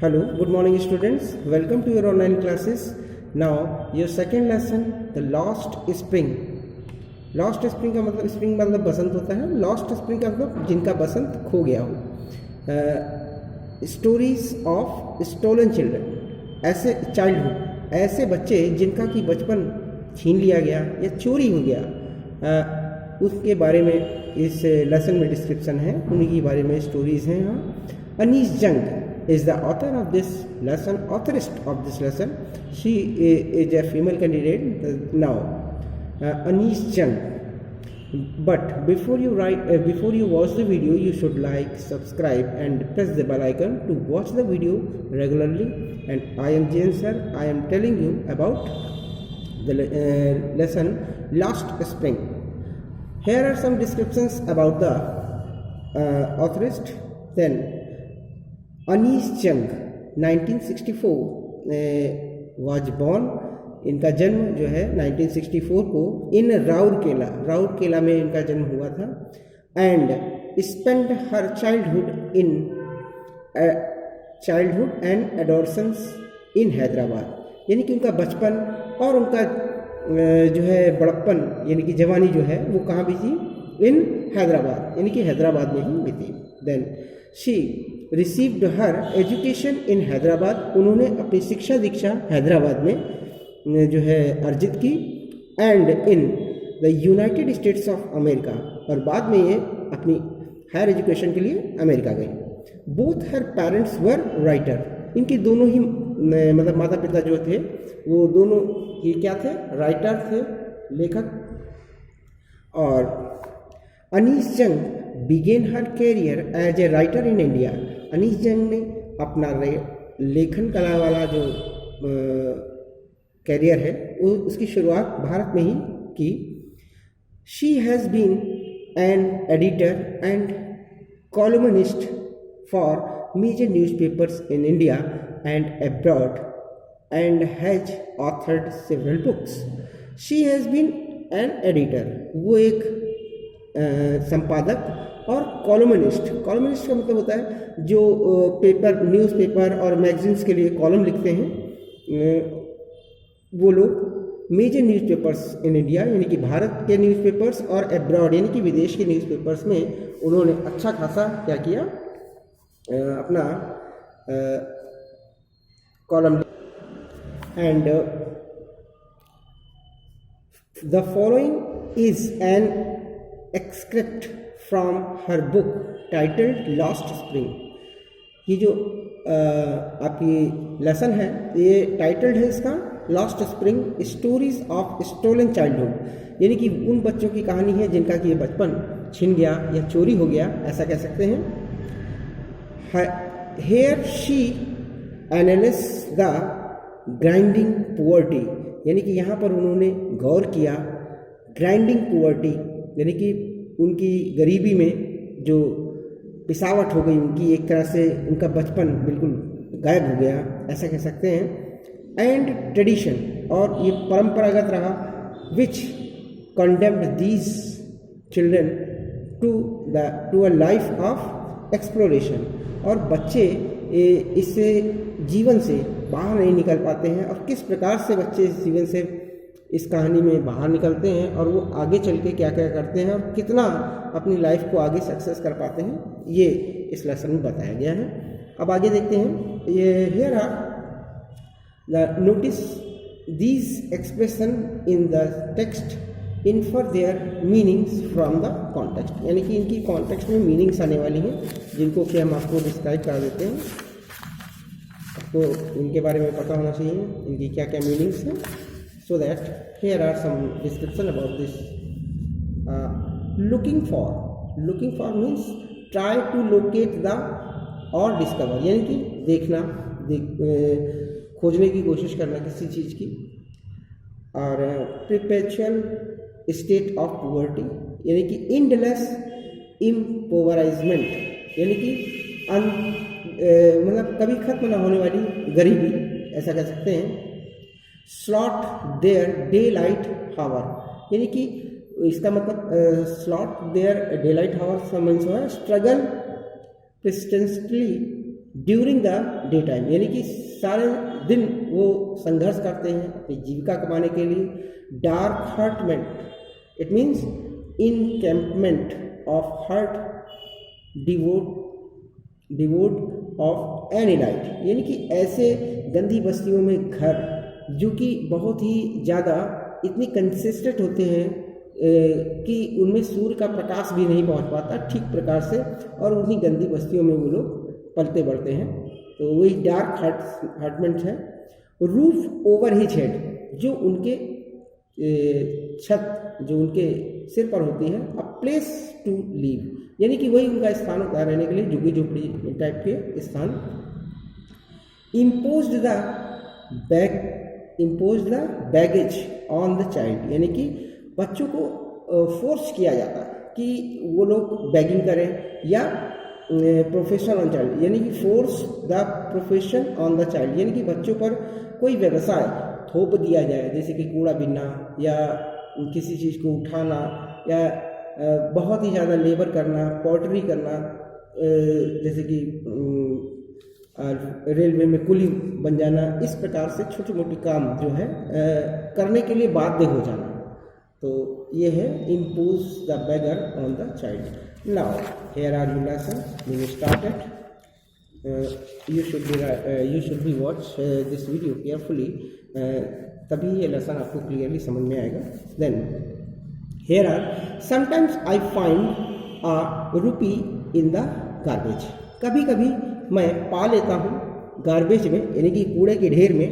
Hello, good morning students. Welcome to your online classes. Now your second lesson, the lost spring. Lost spring का मतलब spring मतलब बसंत होता है. Lost spring का मतलब जिनका बसंत खो गया हो. Stories of stolen children. ऐसे childhood, ऐसे बच्चे जिनका कि बचपन छीन लिया गया या चोरी हो गया, उसके बारे में इस लेसन में डिस्क्रिप्शन है. उन्हीं के बारे में स्टोरीज हैं यहाँ. अनीस जंग is the author of this lesson, authorist of this lesson. She is a female candidate now, Anis Jung. But before you watch the video, you should like, subscribe and press the bell icon to watch the video regularly. And I am Jain sir. I am telling you about the lesson Lost Spring. Here are some descriptions about the authorist. Then Anees जंग 1964 was born. इनका जन्म जो है 1964 को इन राउरकेला में इनका जन्म हुआ था. And spend her childhood and adolescence in Hyderabad. यानी कि उनका बचपन और उनका जो है बड़प्पन यानी कि जवानी जो है वो कहाँ बीती? इन हैदराबाद, यानी कि हैदराबाद में ही बीती. Then she received her education in Hyderabad. उन्होंने अपनी शिक्षा दीक्षा हैदराबाद में जो है अर्जित की. And in the United states of America, और बाद में ये अपनी हायर एजुकेशन के लिए अमेरिका गई. Both her parents were writer. इनके दोनों ही मतलब माता पिता जो थे वो दोनों ये क्या थे? राइटर थे, लेखक. और Anees Jung began her career as a writer in India. Anees Jung ने अपना लेखन कला वाला जो कैरियर है उसकी शुरुआत भारत में ही की. She has been an editor and columnist for major newspapers in India and abroad and has authored several books. She has been an editor, वो एक संपादक, और कॉलमनिस्ट का मतलब होता है जो न्यूज़पेपर और मैगजीन्स के लिए कॉलम लिखते हैं वो लोग. मेजर न्यूज़पेपर्स इन इंडिया यानी कि भारत के न्यूज़पेपर्स और अब्रॉड यानी कि विदेश के न्यूज़पेपर्स में उन्होंने अच्छा खासा क्या किया, अपना column. And the following is an excerpt from her book titled Lost Spring. ये जो आपकी लेसन है ये टाइटल्ड है इसका Lost Spring, Stories of Stolen Childhood. यानी कि उन बच्चों की कहानी है जिनका कि ये बचपन छिन गया या चोरी हो गया, ऐसा कह सकते हैं. Here she analyses the grinding poverty. यानी कि यहाँ पर उन्होंने गौर किया ग्राइंडिंग पुअर्टी यानी कि उनकी गरीबी में जो पिसावट हो गई उनकी, एक तरह से उनका बचपन बिल्कुल गायब हो गया, ऐसा कह सकते हैं. एंड ट्रेडिशन, और ये परंपरागत रहा, which condemned these children to a life of exploration. और बच्चे इससे जीवन से बाहर नहीं निकल पाते हैं, और किस प्रकार से बच्चे इस जीवन से इस कहानी में बाहर निकलते हैं और वो आगे चल के क्या क्या करते हैं और कितना अपनी लाइफ को आगे सक्सेस कर पाते हैं, ये इस लेसन में बताया गया है. अब आगे देखते हैं. ये here are the notice these expression in the text infer their meanings from the context. यानी कि इनकी कॉन्टेक्स्ट में मीनिंग्स आने वाली हैं जिनको कि हम आपको डिस्क्राइब करा देते हैं. आपको इनके बारे में पता होना चाहिए इनकी क्या क्या मीनिंग्स हैं. So that here are some description about this. Looking for means try to locate the or discover, यानी कि देखना, खोजने की कोशिश करना किसी चीज़ की. और perpetual state of poverty यानी कि endless impoverishment यानी कि मतलब कभी खत्म ना होने वाली गरीबी, ऐसा कह सकते हैं. Slog their daylight hour यानी कि इसका मतलब slog their daylight hour means हुआ struggle persistently during the day time, यानी कि सारे दिन वो संघर्ष करते हैं अपनी जीविका कमाने के लिए। Dark hutments, it means encampment of hut devoid of any light, यानी कि ऐसे गंदी बस्तियों में घर जो कि बहुत ही ज़्यादा इतनी कंसिस्टेंट होते हैं कि उनमें सूर्य का प्रकाश भी नहीं पहुंच पाता ठीक प्रकार से, और उन्हीं गंदी बस्तियों में वो लोग पलते बढ़ते हैं। तो वही डार्क हर्टमेंट है। रूफ ओवर हिज हेड, जो उनके छत जो उनके सिर पर होती है। अ प्लेस टू लीव, यानी कि वही उनका स्थान होता है रहने के लिए, झुग्गी झोपड़ी टाइप के स्थान। Impose the baggage on the child, यानी कि बच्चों को फोर्स किया जाता है कि वो लोग बैगिंग करें, या प्रोफेशन ऑन चाइल्ड, यानी कि force the profession on the child, यानी कि बच्चों पर कोई व्यवसाय थोप दिया जाए, जैसे कि कूड़ा बीनना या किसी चीज़ को उठाना, या बहुत ही ज़्यादा लेबर करना, पॉटरी करना, जैसे कि रेलवे में कुली बन जाना, इस प्रकार से छोटी मोटी काम जो है करने के लिए बाध्य हो जाना। तो ये है impose the beggar on the child. Now here are you lesson, we will start it. you should be watch this video carefully, तभी ये लेसन आपको क्लियरली समझ में आएगा। Then here are sometimes I find a rupee in the garbage, कभी कभी मैं पा लेता हूँ गार्बेज में, यानी कि कूड़े के ढेर में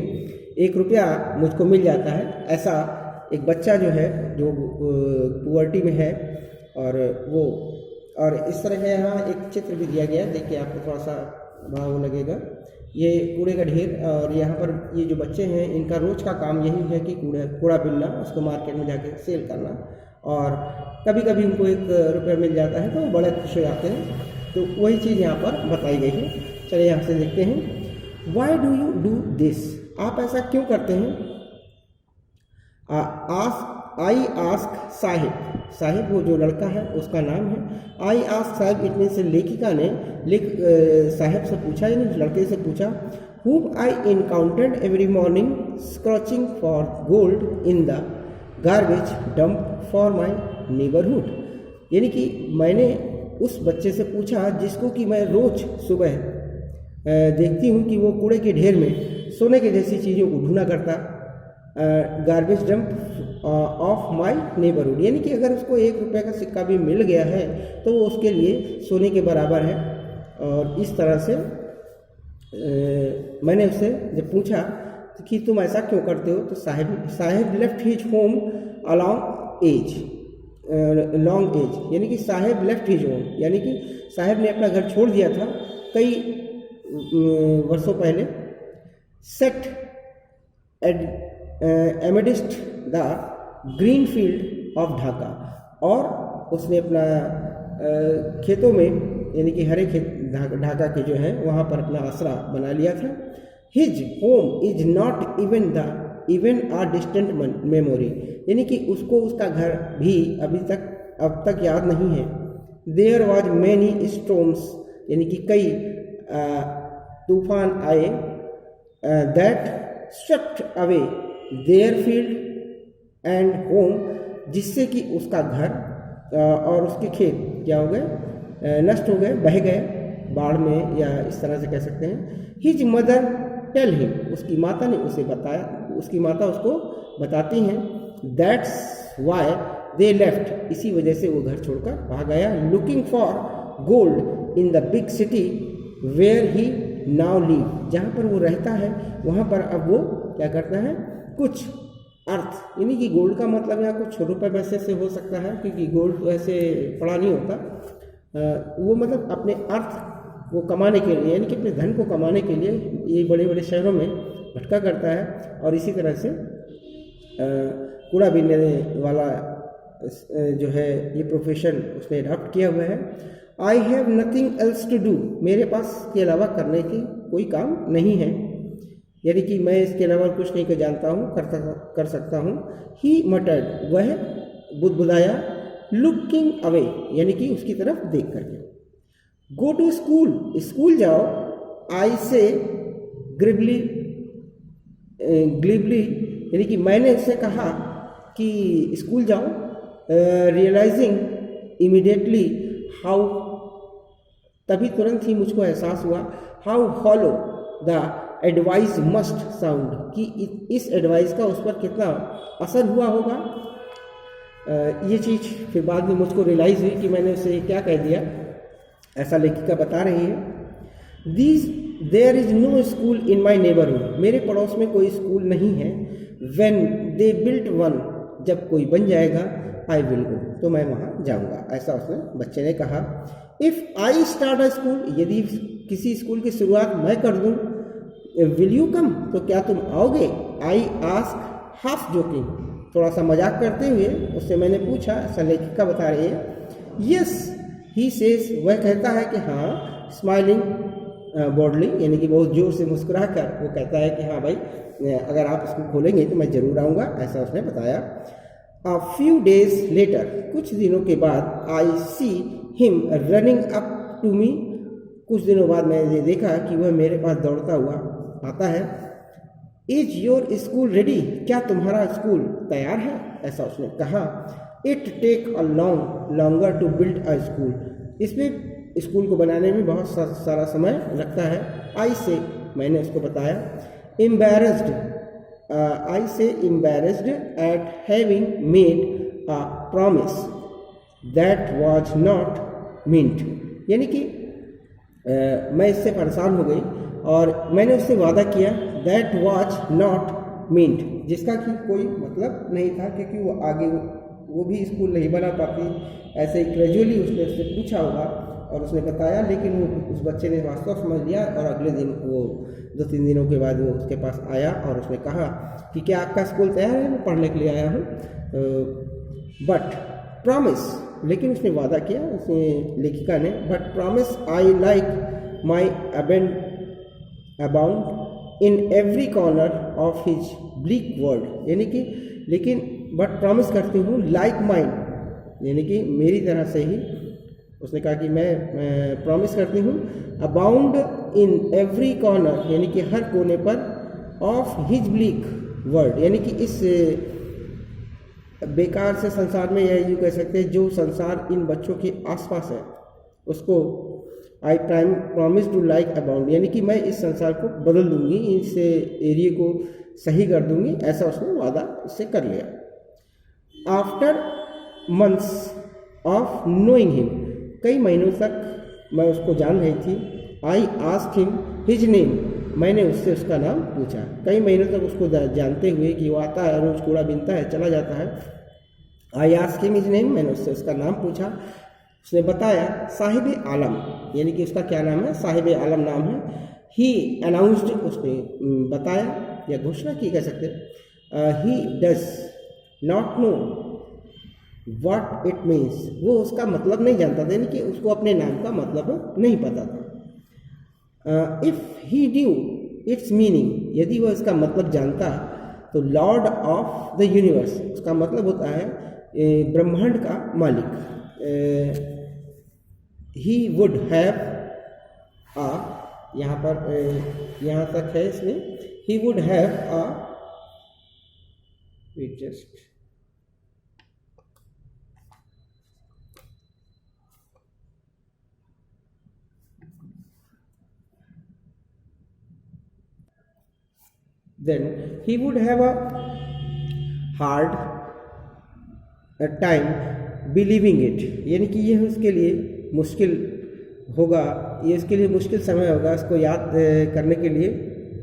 1 रुपया मुझको मिल जाता है। ऐसा एक बच्चा जो है जो पुअर्टी में है, और इस तरह का यहाँ एक चित्र भी दिया गया है, देखिए आपको थोड़ा सा भाव लगेगा। ये कूड़े का ढेर, और यहाँ पर ये जो बच्चे हैं इनका रोज का काम यही है कि कूड़ा बिनना, उसको मार्केट में जाके सेल करना, और कभी कभी उनको 1 रुपया मिल जाता है तो वो बड़े खुश हो जाते हैं। तो वही चीज़ यहाँ पर बताई गई है। चलिए यहाँ से देखते हैं। Why do you do this, आप ऐसा क्यों करते हैं। आई आस्क साहिब वो जो लड़का है उसका नाम है। I ask Sahib, it means लेखिका ने साहिब से पूछा, यानी लड़के से पूछा। whom I encountered every morning scratching for gold in the garbage dump for my neighborhood, यानी कि मैंने उस बच्चे से पूछा जिसको कि मैं रोज सुबह देखती हूँ कि वो कूड़े के ढेर में सोने के जैसी चीज़ों को ढूंढा करता। Garbage dump of my neighbourhood, यानी कि अगर उसको 1 रुपये का सिक्का भी मिल गया है तो वो उसके लिए सोने के बराबर है। और इस तरह से मैंने उससे जब पूछा कि तुम ऐसा क्यों करते हो, तो Saheb left his home long ago, यानी कि साहिब लेफ्ट हिज होम, यानी कि साहिब ने अपना घर छोड़ दिया था कई वर्षों पहले। Set amidst the green field of Dhaka, और उसने अपना खेतों में, यानी कि हरे खेत ढाका के जो है वहाँ पर अपना आसरा बना लिया था। His home is not even a distant memory, यानी कि उसको उसका घर भी अब तक याद नहीं है। देयर वॉज मैनी स्टॉर्म्स, यानी कि कई तूफान आए, that swept away their field and home, जिससे कि उसका घर और उसके खेत क्या हो गए, नष्ट हो गए, बह गए बाढ़ में, या इस तरह से कह सकते हैं। हिज मदर टेल हिम, उसकी माता ने उसे बताया, उसकी माता उसको बताती हैं। दैट्स वाई दे लेफ्ट, इसी वजह से वो घर छोड़कर भाग गया। Looking for gold in the big city where he now live, जहाँ पर वो रहता है वहाँ पर अब वो क्या करता है, कुछ अर्थ, यानी कि गोल्ड का मतलब यहाँ कुछ रुपये पैसे से हो सकता है, क्योंकि गोल्ड तो ऐसे पड़ा नहीं होता। वो मतलब अपने अर्थ को कमाने के लिए, यानी कि अपने धन को कमाने के लिए ये बड़े बड़े शहरों में भटका करता है, और इसी तरह से कूड़ा बीनने वाला जो है ये प्रोफेशन उसने अडॉप्ट किया हुआ है। I have nothing else to do, मेरे पास के अलावा करने की कोई काम नहीं है, यानी कि मैं इसके अलावा कुछ नहीं कर जानता हूँ, कर सकता हूँ। ही मटर्ड, वह बुदबुदाया। लुकिंग अवे, यानी कि उसकी तरफ देख करके। गो टू स्कूल, स्कूल जाओ। आई से ग्लिबली ग्लिबली यानी कि मैंने उससे कहा कि स्कूल जाओ, रियलाइजिंग इमीडिएटली हाउ, तभी तुरंत ही मुझको एहसास हुआ, how hollow the advice must sound, कि इस एडवाइस का उस पर कितना असर हुआ होगा। ये चीज़ फिर बाद में मुझको रियलाइज़ हुई कि मैंने उसे क्या कह दिया। ऐसा लेखिका बता रही है। There is no school in my neighbourhood, मेरे पड़ोस में कोई स्कूल नहीं है। व्हेन दे बिल्ट वन, जब कोई बन जाएगा, आई विल गो, तो मैं वहाँ जाऊँगा, ऐसा उसने बच्चे ने कहा। If I start a school, यदि किसी स्कूल की शुरुआत मैं कर दूँ, विल यू कम, तो क्या तुम आओगे? आई आस्क हाफ जोकिंग, थोड़ा सा मजाक करते हुए उससे मैंने पूछा, ऐसा लेखिका बता रही है। यस ही सेज, वह कहता है कि हाँ, स्माइलिंग बॉडली, यानी कि बहुत जोर से मुस्कुरा कर वो कहता है कि हाँ भाई, अगर आप इसको खोलेंगे तो मैं ज़रूर आऊँगा, ऐसा उसने बताया। अ फ्यू डेज लेटर, कुछ दिनों के बाद, I see him running up to me, कुछ दिनों बाद मैंने देखा कि वह मेरे पास दौड़ता हुआ आता है। इज योर स्कूल रेडी, क्या तुम्हारा स्कूल तैयार है, ऐसा उसने कहा। It take a longer to build a school, इसमें स्कूल को बनाने में बहुत सारा समय लगता है। आई से, मैंने उसको बताया। एम्बैरेस्ड, आई से embarrassed eight having made a promise that was not meant, यानी कि मैं इससे परेशान हो गई और मैंने उससे वादा किया, दैट वाज नॉट मीन्ट, जिसका कि कोई मतलब नहीं था, क्योंकि वो आगे वो भी स्कूल नहीं बना पाती। ऐसे ही ग्रेजुअली उसने उससे पूछा होगा और उसने बताया, लेकिन वो उस बच्चे ने वास्तव समझ लिया और अगले दिन वो 2-3 दिनों के बाद वो उसके पास आया और उसने कहा कि क्या आपका स्कूल तैयार है, मैं पढ़ने के लिए आया हूँ। बट प्रॉमिस, लेकिन उसने वादा किया, उसने लेखिका ने, but promise I like my abound in every corner of his bleak world, यानी कि लेकिन बट प्रॉमिस करती हूँ, लाइक माइन, यानी कि मेरी तरह से ही। उसने कहा कि मैं प्रॉमिस करती हूँ, अबाउंड इन एवरी कॉर्नर, यानी कि हर कोने पर, ऑफ हिज ब्लीक वर्ल्ड, यानी कि इस बेकार से संसार में, या यूँ कह सकते हैं जो संसार इन बच्चों के आसपास है उसको, I promise to like abound, यानी कि मैं इस संसार को बदल दूंगी, इस एरिया को सही कर दूंगी, ऐसा उसने वादा उससे कर लिया। After months of knowing him, कई महीनों तक मैं उसको जान रही थी। I ask him his name, मैंने उससे उसका नाम पूछा। कई महीनों तक उसको जानते हुए कि वो आता है, रोज़ कूड़ा बीनता है, चला जाता है। I ask him his name, मैंने उससे उसका नाम पूछा। उसने बताया, साहिब आलम, यानी कि उसका क्या नाम है, साहिब आलम नाम है। ही अनाउंस्ड, उसने बताया या घोषणा की कह सकते हैं। He does not know what it means, वो उसका मतलब नहीं जानता था, यानी कि उसको अपने नाम का मतलब नहीं पता था। If he due it's meaning, यदि वह इसका मतलब जानता तो लॉर्ड ऑफ द यूनिवर्स, उसका मतलब होता है ब्रह्मांड का मालिक। ही वुड हैव आ, यहाँ पर यहाँ तक है इसमें, he would have a, just then he would have a hard time believing it, यानी कि यह उसके लिए मुश्किल होगा, ये उसके लिए मुश्किल समय होगा इसको याद करने के लिए।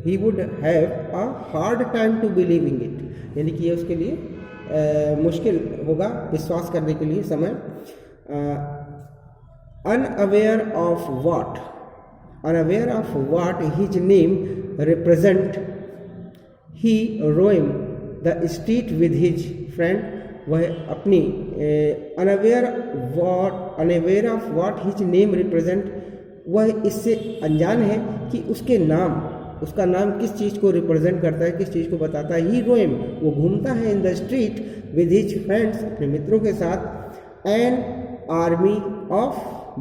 he would have a hard time to believing it, यानी कि ये उसके लिए मुश्किल होगा विश्वास करने के लिए समय। unaware of what his name represent, he roam the street with his friend, वह अपनी unaware of what his name represent, वह इससे अनजान है कि उसका नाम किस चीज़ को रिप्रेजेंट करता है, किस चीज़ को बताता है। ही रोएम, वो घूमता है in the street with his friends, अपने मित्रों के साथ। एन आर्मी ऑफ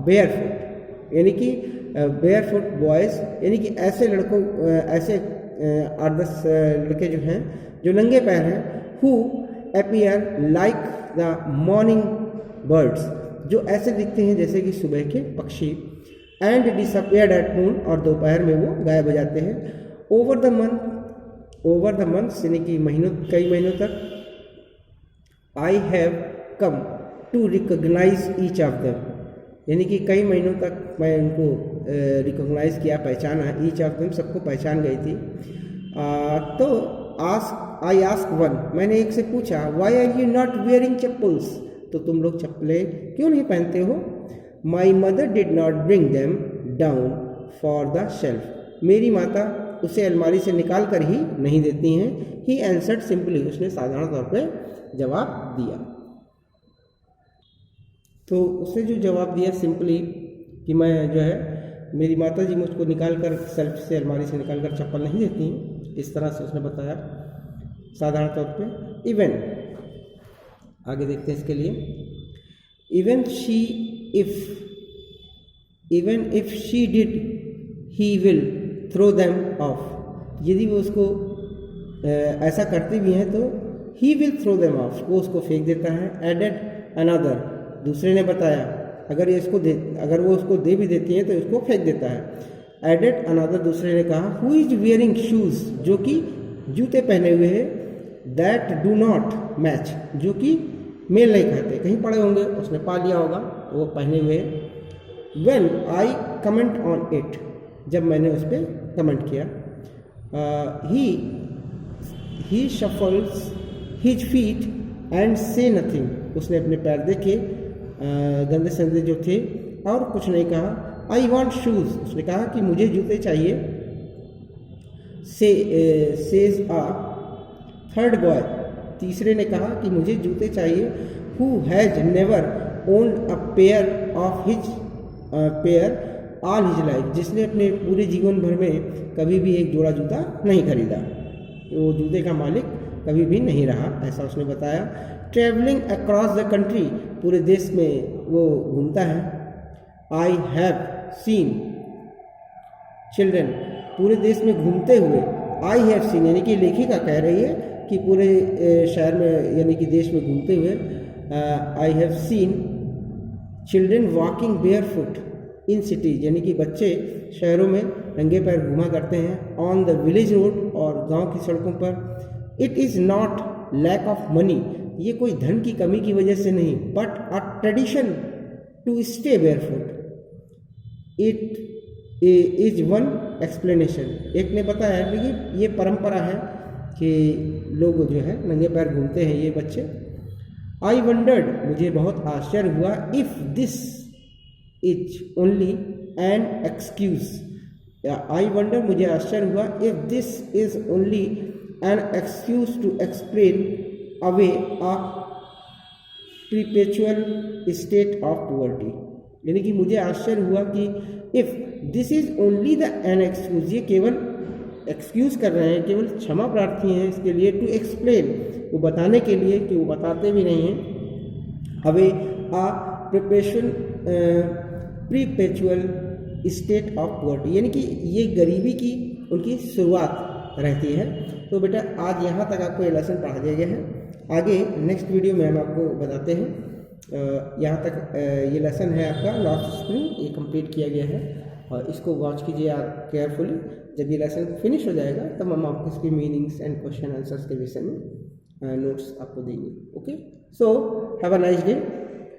बेयरफुट, यानी कि बेयरफुट बॉयज़, यानी कि ऐसे लड़कों ऐसे 8-10 लड़के जो हैं जो नंगे पैर हैं, who appear like the morning birds, जो ऐसे दिखते हैं जैसे कि सुबह के पक्षी, एंड डिसअपियर्ड एट नून, और दोपहर में वो गायब हो जाते हैं। ओवर द मंथ्स यानी कि कई महीनों तक, I have come to recognise each of them, यानी कि कई महीनों तक मैं उनको रिकॉग्नाइज किया, पहचाना, ईच ऑफ देम सबको पहचान गई थी। तो आई आस्क वन, मैंने एक से पूछा, why are you not wearing chappals, तो तुम लोग चप्पलें क्यों नहीं पहनते हो? My mother did not bring them down for the shelf, मेरी माता उसे अलमारी से निकाल कर ही नहीं देती हैं। ही एंसर्ड सिंपली, उसने साधारण तौर पे जवाब दिया। तो उसने जो जवाब दिया सिंपली कि मैं जो है मेरी माता जी मुझको निकाल कर सेल्फ से, अलमारी से निकाल कर चप्पल नहीं देती हैं, इस तरह से उसने बताया साधारण तौर पे। इवन आगे देखते हैं इसके लिए, even if she did he will throw them off, यदि वो उसको ऐसा करते भी हैं तो he will throw them off, वो उसको फेंक देता है। एडेड अनदर, दूसरे ने बताया, अगर वो उसको दे भी देती हैं तो उसको फेंक देता है। एडेड अनदर, दूसरे ने कहा, हु इज वियरिंग शूज, जो कि जूते पहने हुए हैं, दैट डू नॉट मैच, जो कि मेल नहीं खाते, कहीं पड़े होंगे, उसने पा लिया होगा, वो पहने हुए। When I comment on it, जब मैंने उस पर कमेंट किया। ही शफल्स हिज फीट एंड से नथिंग, उसने अपने पैर देखे गंदे संदे जो थे और कुछ नहीं कहा। आई वॉन्ट शूज, उसने कहा कि मुझे जूते चाहिए। सेज आ थर्ड बॉय, तीसरे ने कहा कि मुझे जूते चाहिए। Who has never owned a pair of his pair all his life, जिसने अपने पूरे जीवन भर में कभी भी एक जोड़ा जूता नहीं खरीदा, वो जूते का मालिक कभी भी नहीं रहा, ऐसा उसने बताया। ट्रेवलिंग अक्रॉस द कंट्री, पूरे देश में वो घूमता है। आई हैव सीन चिल्ड्रन, पूरे देश में घूमते हुए, आई हैव सीन यानी कि लेखिका कह रही है कि पूरे शहर में यानी कि देश में घूमते हुए, I have seen children walking bear foot in cities, यानी कि बच्चे शहरों में नंगे पैर घूमा करते हैं। ऑन द विलेज रोड, और गांव की सड़कों पर। It is not lack of money, ये कोई धन की कमी की वजह से नहीं, but a tradition to stay barefoot. It is one explanation, एक ने बताया कि ये परंपरा है कि लोग जो है नंगे पैर घूमते हैं ये बच्चे। आई वंडर्ड, मुझे बहुत आश्चर्य हुआ। If this is only an excuse, I wonder, मुझे आश्चर्य हुआ। If this is only an excuse to explain away a perpetual state of poverty, यानी कि मुझे आश्चर्य हुआ कि if this is only the an excuse, ये केवल एक्सक्यूज कर रहे हैं, केवल क्षमा प्रार्थी हैं इसके लिए। टू एक्सप्लेन, वो बताने के लिए कि वो बताते भी नहीं हैं। Away a perpetual state of poverty, यानी कि ये गरीबी की उनकी शुरुआत रहती है। तो बेटा आज यहाँ तक आपको ये लेसन पढ़ा दिया गया है। आगे नेक्स्ट वीडियो में हम आपको बताते हैं। यहाँ तक ये लेसन है आपका लॉस्ट स्प्रिंग, ये कंप्लीट किया गया है और इसको वॉच कीजिए आप केयरफुली। जब ये लेसन फिनिश हो जाएगा तब हम आपको इसकी मीनिंग्स एंड क्वेश्चन आंसर्स के विषय में नोट्स आपको देंगे। Okay, so have a nice day.